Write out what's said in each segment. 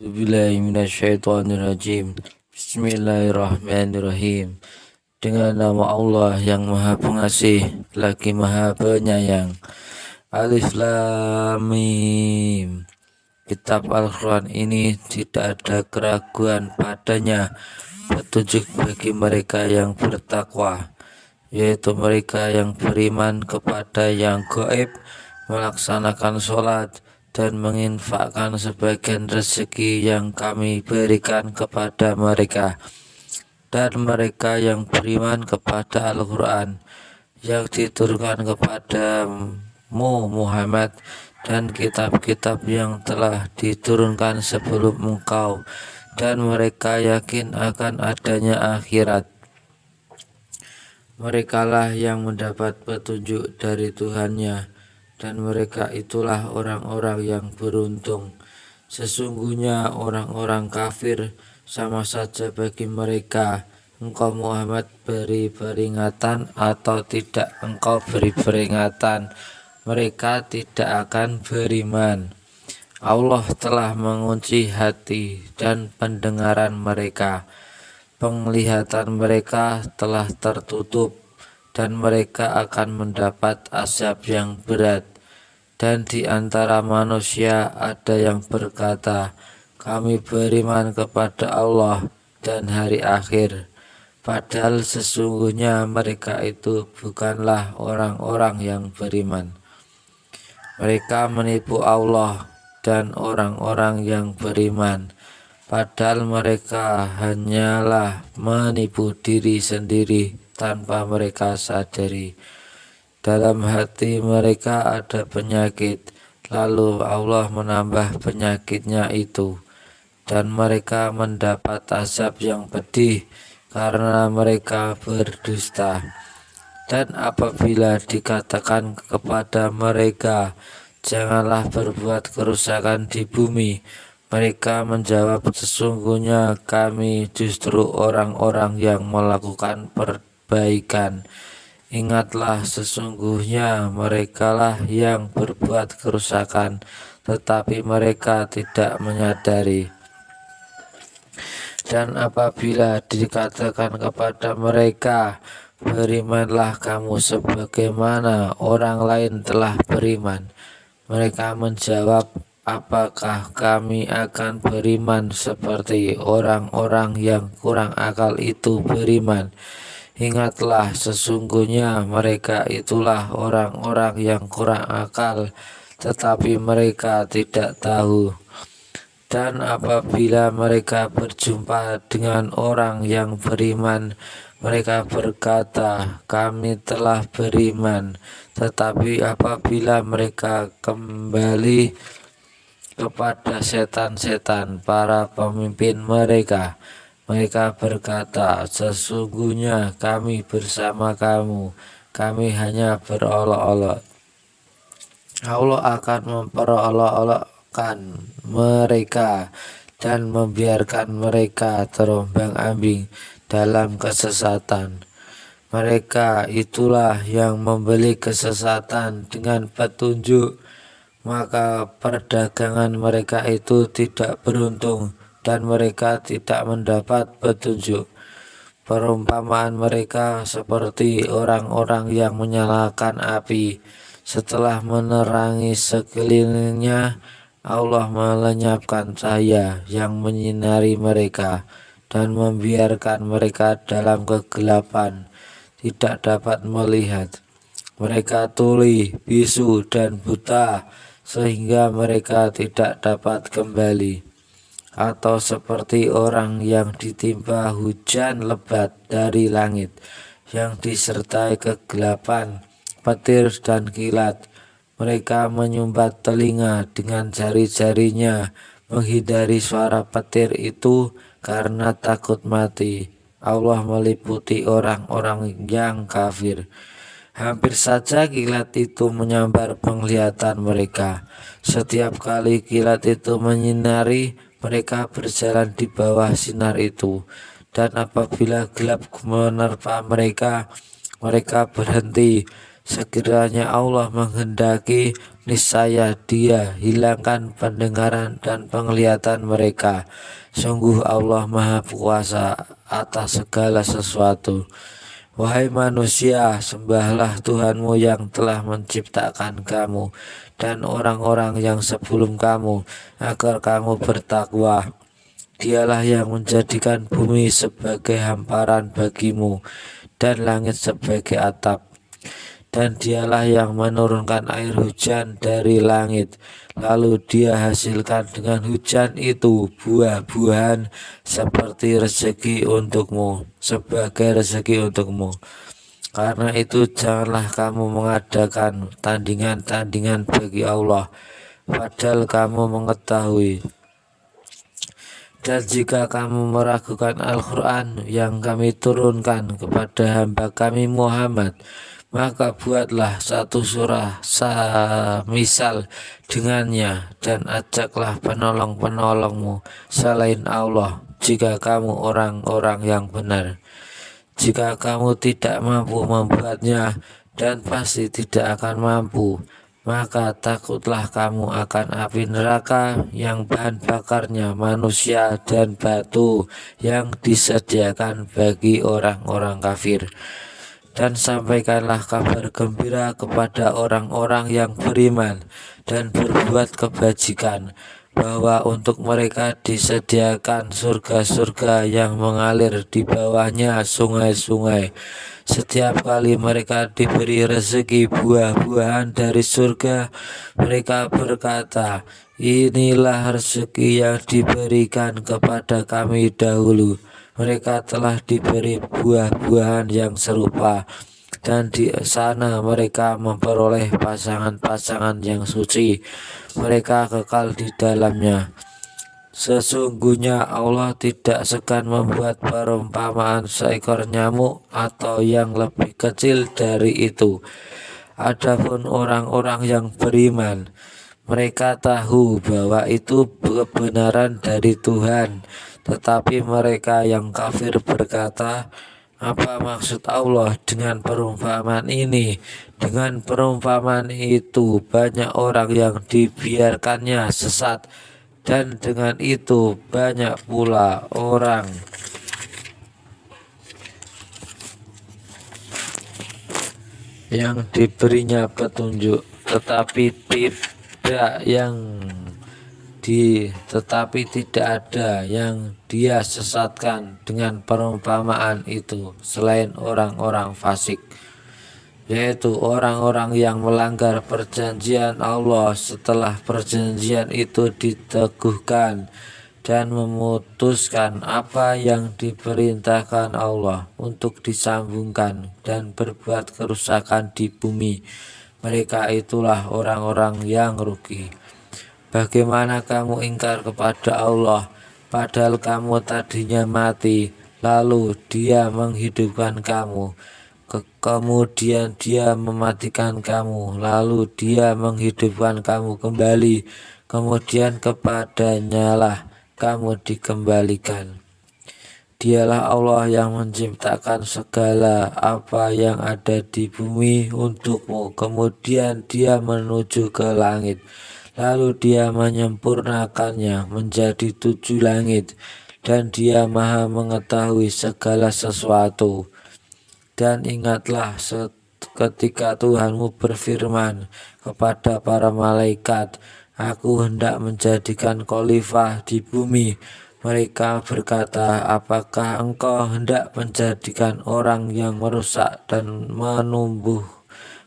Bismillahirrahmanirrahim. Bismillahirrahmanirrahim. Dengan nama Allah yang Maha Pengasih lagi Maha Penyayang. Alif Lam Mim. Kitab Al-Quran ini tidak ada keraguan padanya, petunjuk bagi mereka yang bertakwa, yaitu mereka yang beriman kepada yang gaib, melaksanakan sholat, dan menginfakkan sebagian rezeki yang kami berikan kepada mereka, dan mereka yang beriman kepada Al-Quran yang diturunkan kepadamu Muhammad, dan kitab-kitab yang telah diturunkan sebelum engkau, dan mereka yakin akan adanya akhirat. Merekalah yang mendapat petunjuk dari Tuhannya, dan mereka itulah orang-orang yang beruntung. Sesungguhnya orang-orang kafir sama saja bagi mereka, engkau Muhammad beri peringatan atau tidak engkau beri peringatan, mereka tidak akan beriman. Allah telah mengunci hati dan pendengaran mereka, penglihatan mereka telah tertutup, dan mereka akan mendapat azab yang berat. Dan di antara manusia ada yang berkata, kami beriman kepada Allah dan hari akhir, padahal sesungguhnya mereka itu bukanlah orang-orang yang beriman. Mereka menipu Allah dan orang-orang yang beriman, padahal mereka hanyalah menipu diri sendiri tanpa mereka sadari. Dalam hati mereka ada penyakit, lalu Allah menambah penyakitnya itu, dan mereka mendapat azab yang pedih karena mereka berdusta. Dan apabila dikatakan kepada mereka, janganlah berbuat kerusakan di bumi, mereka menjawab, sesungguhnya kami justru orang-orang yang melakukan perbaikan. Ingatlah, sesungguhnya merekalah yang berbuat kerusakan, tetapi mereka tidak menyadari. Dan apabila dikatakan kepada mereka, berimanlah kamu sebagaimana orang lain telah beriman, mereka menjawab, apakah kami akan beriman seperti orang-orang yang kurang akal itu beriman? Ingatlah, sesungguhnya mereka itulah orang-orang yang kurang akal, tetapi mereka tidak tahu. Dan apabila mereka berjumpa dengan orang yang beriman, mereka berkata, kami telah beriman. Tetapi apabila mereka kembali kepada setan-setan para pemimpin mereka, mereka berkata, sesungguhnya kami bersama kamu, kami hanya berolok-olok. Allah akan memperolok-olokkan mereka dan membiarkan mereka terombang-ambing dalam kesesatan. Mereka itulah yang membeli kesesatan dengan petunjuk, maka perdagangan mereka itu tidak beruntung, dan mereka tidak mendapat petunjuk. Perumpamaan mereka seperti orang-orang yang menyalakan api. Setelah menerangi sekelilingnya, Allah melenyapkan cahaya yang menyinari mereka dan membiarkan mereka dalam kegelapan, tidak dapat melihat. Mereka tuli, bisu, dan buta, sehingga mereka tidak dapat kembali. Atau seperti orang yang ditimpa hujan lebat dari langit, yang disertai kegelapan, petir, dan kilat. Mereka menyumbat telinga dengan jari-jarinya, menghindari suara petir itu karena takut mati. Allah meliputi orang-orang yang kafir. Hampir saja kilat itu menyambar penglihatan mereka. Setiap kali kilat itu menyinari, mereka berjalan di bawah sinar itu. Dan apabila gelap menerpa mereka, mereka berhenti Sekiranya Allah menghendaki, niscaya Dia hilangkan pendengaran dan penglihatan mereka. Sungguh Allah Maha Kuasa atas segala sesuatu. Wahai manusia, sembahlah Tuhanmu yang telah menciptakan kamu dan orang-orang yang sebelum kamu, agar kamu bertakwa. Dialah yang menjadikan bumi sebagai hamparan bagimu dan langit sebagai atap. Dan dialah yang menurunkan air hujan dari langit, lalu Dia hasilkan dengan hujan itu buah-buahan seperti rezeki untukmu, sebagai rezeki untukmu. Karena itu janganlah kamu mengadakan tandingan-tandingan bagi Allah, padahal kamu mengetahui. Dan jika kamu meragukan Al-Quran yang kami turunkan kepada hamba kami Muhammad, maka buatlah satu surah misal dengannya dan ajaklah penolong-penolongmu selain Allah jika kamu orang-orang yang benar. Jika kamu tidak mampu membuatnya, dan pasti tidak akan mampu, maka takutlah kamu akan api neraka yang bahan bakarnya manusia dan batu yang disediakan bagi orang-orang kafir. Dan sampaikanlah kabar gembira kepada orang-orang yang beriman dan berbuat kebajikan, bahwa untuk mereka disediakan surga-surga yang mengalir di bawahnya sungai-sungai. Setiap kali mereka diberi rezeki buah-buahan dari surga, mereka berkata, inilah rezeki yang diberikan kepada kami dahulu. Mereka telah diberi buah-buahan yang serupa, dan di sana mereka memperoleh pasangan-pasangan yang suci. Mereka kekal di dalamnya. Sesungguhnya Allah tidak segan membuat perumpamaan seekor nyamuk atau yang lebih kecil dari itu. Adapun orang-orang yang beriman, mereka tahu bahwa itu kebenaran dari Tuhan. Tetapi mereka yang kafir berkata, apa maksud Allah dengan perumpamaan ini? Dengan perumpamaan itu banyak orang yang dibiarkannya sesat, dan dengan itu banyak pula orang yang diberinya petunjuk, tetapi tidak ada yang Dia sesatkan dengan perumpamaan itu selain orang-orang fasik, yaitu orang-orang yang melanggar perjanjian Allah setelah perjanjian itu diteguhkan dan memutuskan apa yang diperintahkan Allah untuk disambungkan dan berbuat kerusakan di bumi. Mereka itulah orang-orang yang rugi. Bagaimana kamu ingkar kepada Allah, padahal kamu tadinya mati, lalu Dia menghidupkan kamu. Kemudian Dia mematikan kamu, lalu Dia menghidupkan kamu kembali. Kemudian kepadanya lah kamu dikembalikan. Dialah Allah yang menciptakan segala apa yang ada di bumi untukmu. Kemudian Dia menuju ke langit, lalu Dia menyempurnakannya menjadi 7 langit, dan Dia Maha mengetahui segala sesuatu. Dan ingatlah ketika Tuhanmu berfirman kepada para malaikat, Aku hendak menjadikan khalifah di bumi. Mereka berkata, apakah engkau hendak menjadikan orang yang merusak dan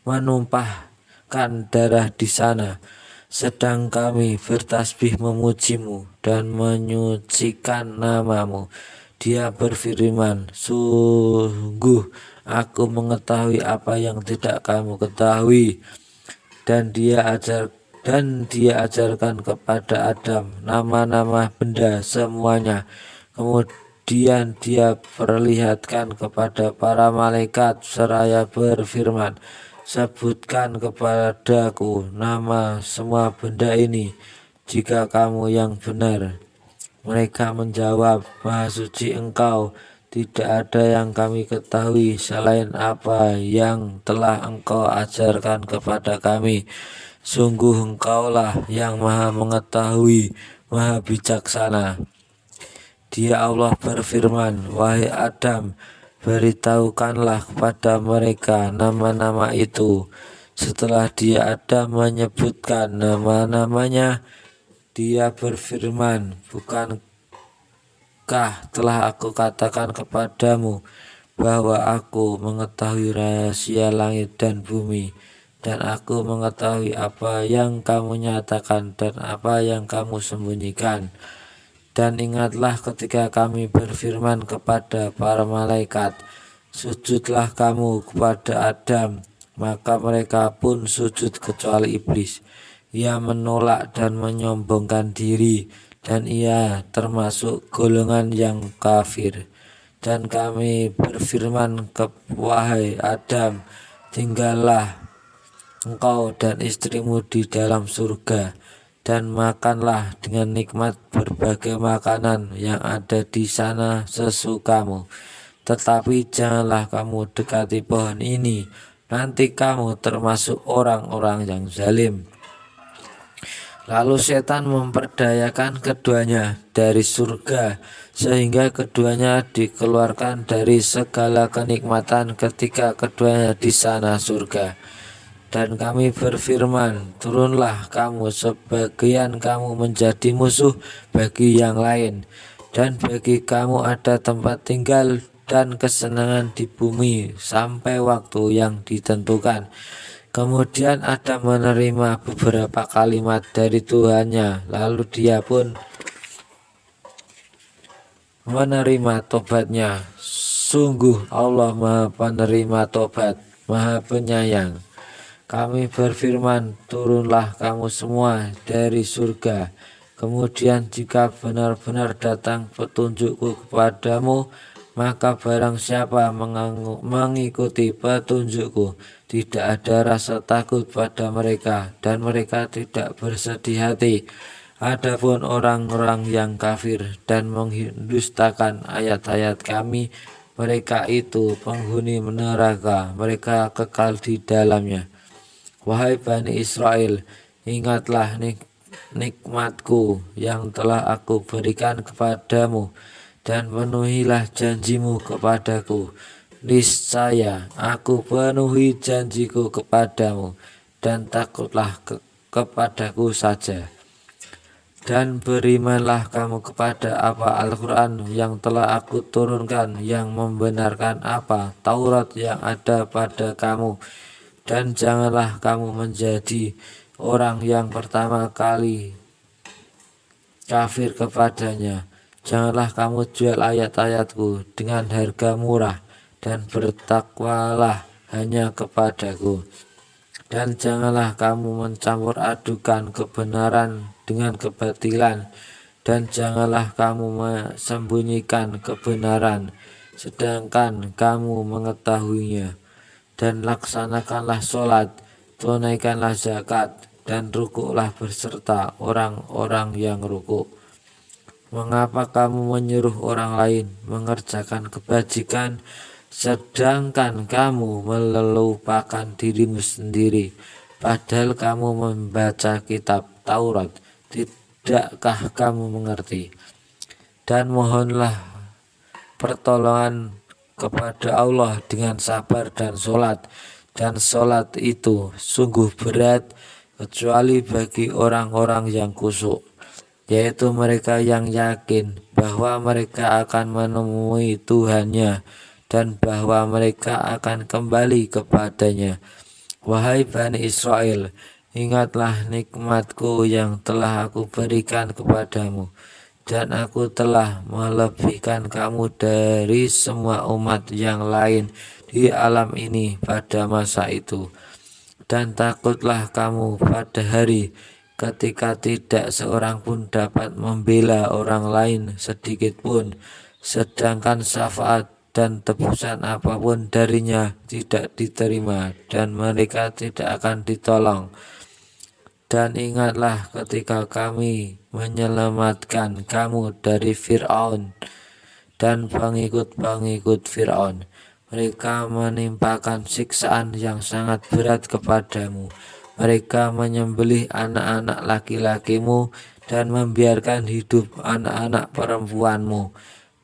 menumpahkan darah di sana? Sedang kami bertasbih memujimu dan menyucikan namamu. Dia berfirman, sungguh aku mengetahui apa yang tidak kamu ketahui. Dan dia ajarkan kepada Adam nama-nama benda semuanya. Kemudian Dia perlihatkan kepada para malaikat seraya berfirman, sebutkan kepadaku nama semua benda ini, jika kamu yang benar. Mereka menjawab, Maha suci Engkau, tidak ada yang kami ketahui selain apa yang telah engkau ajarkan kepada kami. Sungguh engkaulah yang maha mengetahui, maha bijaksana. Dia Allah berfirman, wahai Adam, beritahukanlah kepada mereka nama-nama itu. Setelah dia Adam menyebutkan nama-namanya, dia berfirman, bukankah telah aku katakan kepadamu bahwa aku mengetahui rahasia langit dan bumi, dan aku mengetahui apa yang kamu nyatakan dan apa yang kamu sembunyikan. Dan ingatlah ketika kami berfirman kepada para malaikat, sujudlah kamu kepada Adam, maka mereka pun sujud kecuali iblis. Ia menolak dan menyombongkan diri, dan ia termasuk golongan yang kafir. Dan kami berfirman wahai Adam, tinggallah engkau dan istrimu di dalam surga, dan makanlah dengan nikmat berbagai makanan yang ada di sana sesukamu. Tetapi janganlah kamu dekati pohon ini, nanti kamu termasuk orang-orang yang zalim. Lalu setan memperdayakan keduanya dari surga, sehingga keduanya dikeluarkan dari segala kenikmatan ketika keduanya di sana surga. Dan kami berfirman, turunlah kamu, sebagian kamu menjadi musuh bagi yang lain, dan bagi kamu ada tempat tinggal dan kesenangan di bumi sampai waktu yang ditentukan. Kemudian Adam menerima beberapa kalimat dari Tuhannya, lalu dia pun menerima tobatnya. Sungguh Allah Maha Penerima Tobat, Maha Penyayang. Kami berfirman, turunlah kamu semua dari surga. Kemudian jika benar-benar datang petunjukku kepadamu, maka barang siapa mengikuti petunjukku, tidak ada rasa takut pada mereka, dan mereka tidak bersedih hati. Adapun orang-orang yang kafir dan mendustakan ayat-ayat kami, mereka itu penghuni neraka, mereka kekal di dalamnya. Wahai Bani Israel, ingatlah nikmatku yang telah aku berikan kepadamu, dan penuhilah janjimu kepadaku. Niscaya aku penuhi janjiku kepadamu, dan takutlah kepadaku saja. Dan berimanlah kamu kepada apa Al-Quran yang telah aku turunkan, yang membenarkan apa Taurat yang ada pada kamu. Dan janganlah kamu menjadi orang yang pertama kali kafir kepadanya. Janganlah kamu jual ayat-ayatku dengan harga murah, dan bertakwalah hanya kepadaku. Dan janganlah kamu mencampur adukan kebenaran dengan kebatilan, dan janganlah kamu sembunyikan kebenaran sedangkan kamu mengetahuinya. Dan laksanakanlah sholat, tunaikanlah zakat, dan rukuklah berserta orang-orang yang rukuk. Mengapa kamu menyuruh orang lain mengerjakan kebajikan, sedangkan kamu melupakan dirimu sendiri? Padahal kamu membaca kitab Taurat, tidakkah kamu mengerti? Dan mohonlah pertolongan kepada Allah dengan sabar dan sholat, dan sholat itu sungguh berat kecuali bagi orang-orang yang khusyuk, yaitu mereka yang yakin bahwa mereka akan menemui Tuhannya dan bahwa mereka akan kembali kepadanya. Wahai Bani Israel, ingatlah nikmatku yang telah aku berikan kepadamu, dan aku telah melebihkan kamu dari semua umat yang lain di alam ini pada masa itu. Dan takutlah kamu pada hari ketika tidak seorang pun dapat membela orang lain sedikit pun, sedangkan syafaat dan tebusan apapun darinya tidak diterima, dan mereka tidak akan ditolong. Dan ingatlah ketika kami menyelamatkan kamu dari Fir'aun dan pengikut-pengikut Fir'aun. Mereka menimpakan siksaan yang sangat berat kepadamu. Mereka menyembelih anak-anak laki-lakimu dan membiarkan hidup anak-anak perempuanmu.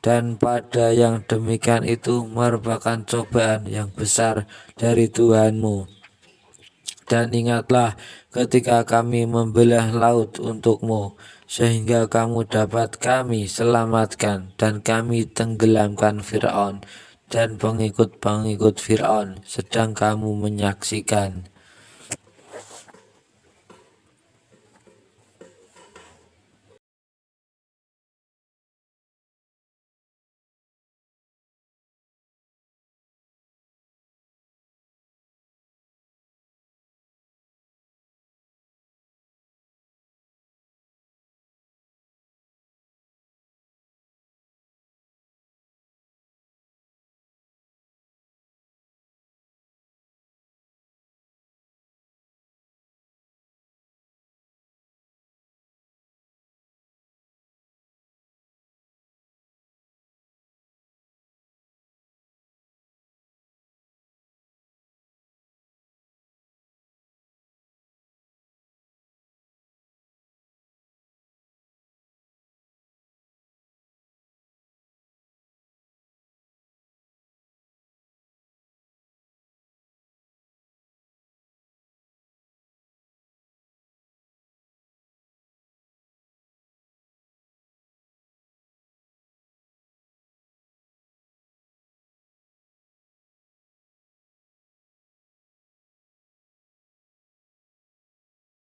Dan pada yang demikian itu merupakan cobaan yang besar dari Tuhanmu. Dan ingatlah ketika kami membelah laut untukmu, sehingga kamu dapat kami selamatkan, dan kami tenggelamkan Fir'aun dan pengikut-pengikut Fir'aun, sedang kamu menyaksikan.